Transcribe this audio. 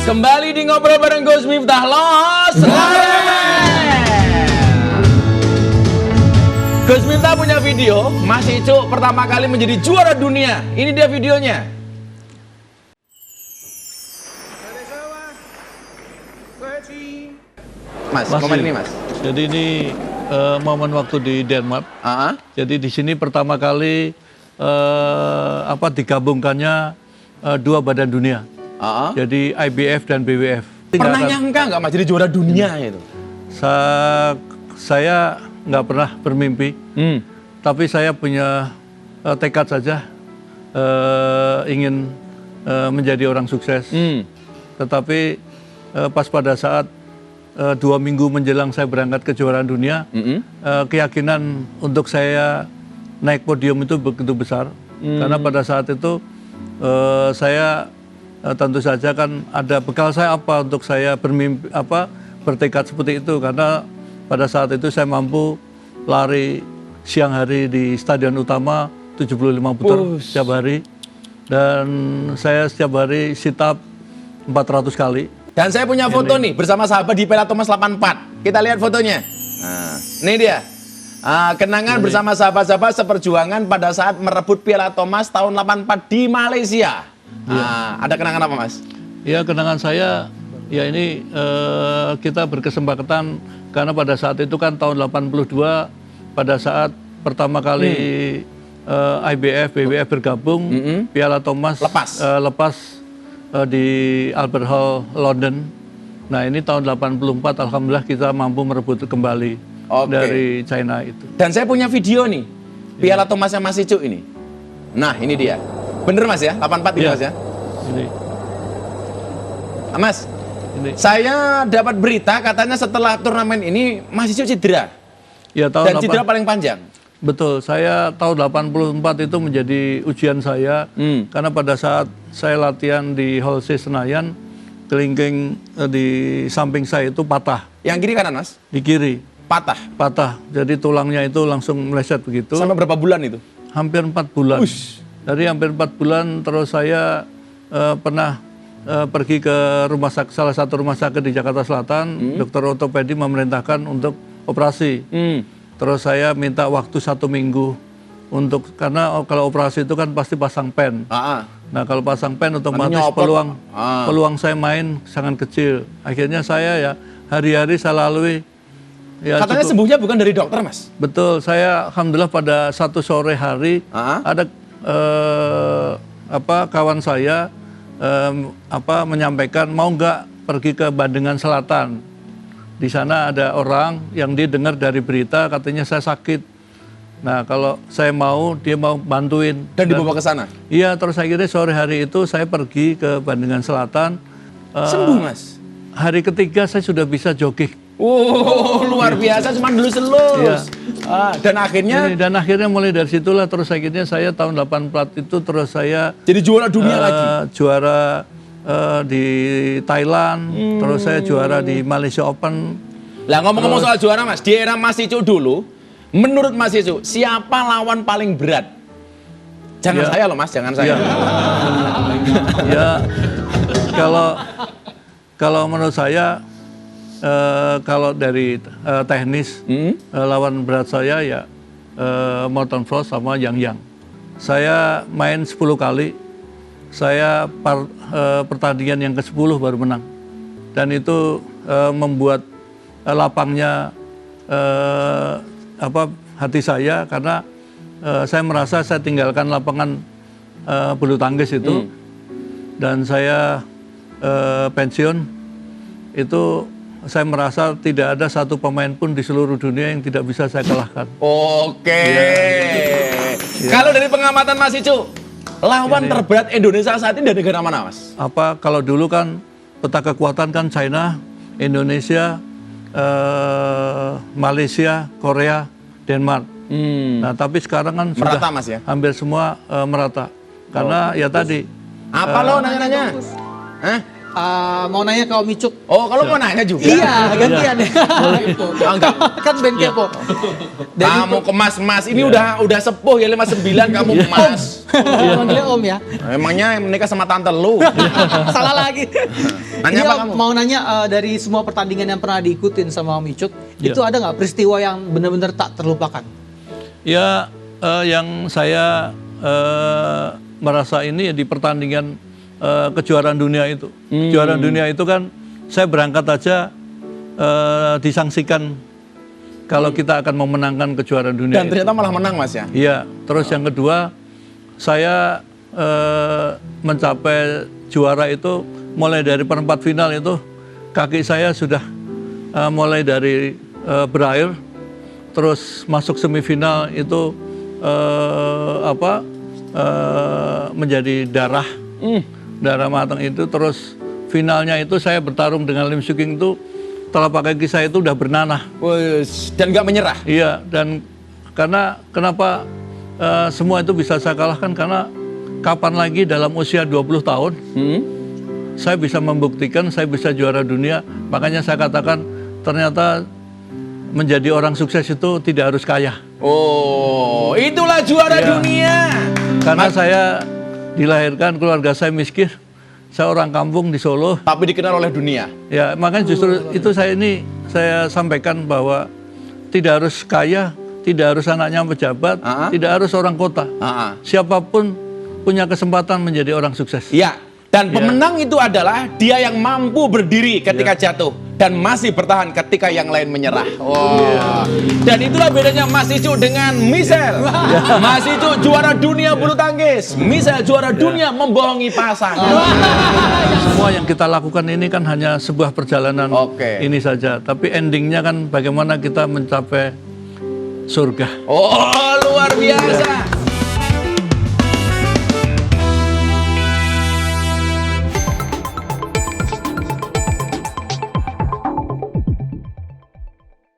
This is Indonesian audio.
Kembali di Ngobrol bareng Gus Miftah Los. Gus Miftah punya video, Mas Icuk pertama kali menjadi juara dunia. Ini dia videonya. Mas, komen ini Mas. Jadi ini momen waktu di Denmark. Jadi di sini pertama kali digabungkannya dua badan dunia. Jadi IBF dan BWF. Pernah nyangka nggak Mas jadi juara dunia itu? Saya nggak pernah bermimpi, tapi saya punya tekad saja ingin menjadi orang sukses. Tetapi pas pada saat 2 minggu menjelang saya berangkat ke kejuaraan dunia, keyakinan untuk saya naik podium itu begitu besar. Karena pada saat itu saya tentu saja kan ada bekal saya apa untuk saya bermimpi bertekad seperti itu, karena pada saat itu saya mampu lari siang hari di stadion utama 75 putar setiap hari, dan saya setiap hari sit up 400 kali. Dan saya punya foto nih bersama sahabat di Piala Thomas 84. Kita lihat fotonya. Nah, ini dia. Kenangan bersama sahabat-sahabat seperjuangan pada saat merebut Piala Thomas tahun 84 di Malaysia. Ada kenangan apa Mas? Ya, kenangan saya ya ini kita berkesempatan karena pada saat itu kan tahun 82 pada saat pertama kali IBF, BWF bergabung, Piala Thomas lepas di Albert Hall, London. Nah ini tahun 84 alhamdulillah kita mampu merebut kembali dari China itu. Dan saya punya video nih, Piala Thomasnya Mas Icuk ini. Nah ini dia. Bener Mas ya, 84 ini Mas ya? Ini. Mas, saya dapat berita katanya setelah turnamen ini Mas Icuk cedera. Ya, tahun dan cedera paling panjang. Betul, saya tahun 84 itu menjadi ujian saya, karena pada saat saya latihan di Hall C Senayan, kelingking di samping saya itu patah. Yang kiri kanan Mas? Di kiri. Patah? Patah, jadi tulangnya itu langsung meleset begitu. Sampai berapa bulan itu? Hampir 4 bulan. Dari hampir 4 bulan terus saya pernah pergi ke salah satu rumah sakit di Jakarta Selatan, dokter ortopedi memerintahkan untuk operasi. Terus saya minta waktu 1 minggu karena kalau operasi itu kan pasti pasang pen. Nah kalau pasang pen otomatis peluang saya main sangat kecil. Akhirnya saya ya hari-hari saya lalui. Ya, katanya sembuhnya bukan dari dokter Mas? Betul, saya alhamdulillah pada satu sore hari ada kawan saya menyampaikan mau nggak pergi ke Bandengan Selatan. Di sana ada orang yang dia dengar dari berita katanya saya sakit. Nah kalau saya mau, dia mau bantuin. Dan dibawa ke sana? Iya, terus akhirnya sore hari itu saya pergi ke Bandengan Selatan. Sembuh Mas? Hari ketiga saya sudah bisa jogging. Luar biasa, cuma dulu selus. Dan akhirnya mulai dari situlah terus akhirnya saya tahun 84 itu terus saya jadi juara dunia lagi. Juara di Thailand, terus saya juara di Malaysia Open. Lah ngomong-ngomong soal juara Mas, di era Mas Icuk dulu, menurut Mas Icuk siapa lawan paling berat? Jangan saya loh Mas, jangan saya. Ya, kalau menurut saya kalau dari teknis lawan berat saya ya Morten Frost sama Yang Yang. Saya main 10 kali, saya pertandingan yang ke-10 baru menang. Dan itu membuat lapangnya hati saya karena saya merasa saya tinggalkan lapangan bulu tangkis itu dan saya pensiun. Itu saya merasa tidak ada satu pemain pun di seluruh dunia yang tidak bisa saya kalahkan. Kalau dari pengamatan Mas Icuk, lawan terberat Indonesia saat ini dari negara mana Mas? Kalau dulu kan peta kekuatan kan China, Indonesia, Malaysia, Korea, Denmark. Nah tapi sekarang kan merata, sudah Mas, ya? hampir semua merata. Karena ya tadi. Apa lo nanya-nanya? mau nanya ke Om Icuk. Oh, kalau mau nanya juga. Iya, gantian ya. Ah, enggak. Kan band kepo. Kamu kemas-mas, ini udah sepuh ya 59 kamu emas. Manggilnya Om ya. Emangnya menikah sama tante lu? Salah lagi. Nanya Ini apa Om, kamu? mau nanya dari semua pertandingan yang pernah diikutin sama Om Icuk, itu ada nggak peristiwa yang benar-benar tak terlupakan? Ya, yang saya merasa ini ya di pertandingan kejuaraan dunia itu. Kejuaraan dunia itu kan saya berangkat aja disangsikan kalau kita akan memenangkan kejuaraan dunia. Dan ternyata malah menang, Mas ya? Iya, terus yang kedua saya mencapai juara itu mulai dari perempat final itu kaki saya sudah mulai dari berair, terus masuk semifinal itu menjadi darah matang itu, terus finalnya itu saya bertarung dengan Lim Soo-king itu telapak kaki saya itu udah bernanah. Dan nggak menyerah? Iya, dan karena kenapa semua itu bisa saya kalahkan karena kapan lagi dalam usia 20 tahun saya bisa membuktikan saya bisa juara dunia. Makanya saya katakan ternyata menjadi orang sukses itu tidak harus kaya. Oh, itulah juara dunia. Karena saya dilahirkan keluarga saya miskin. Saya orang kampung di Solo. Tapi dikenal oleh dunia. Ya, makanya justru itu saya sampaikan bahwa tidak harus kaya, tidak harus anaknya pejabat, tidak harus orang kota. Siapapun punya kesempatan menjadi orang sukses. Iya. Dan pemenang itu adalah dia yang mampu berdiri ketika jatuh dan masih bertahan ketika yang lain menyerah. Dan itulah bedanya Mas Icuk dengan Michelle. Mas Icuk juara dunia bulu tangkis, Michelle juara dunia membohongi pasangan. Semua yang kita lakukan ini kan hanya sebuah perjalanan ini saja, tapi endingnya kan bagaimana kita mencapai surga. Oh, luar biasa.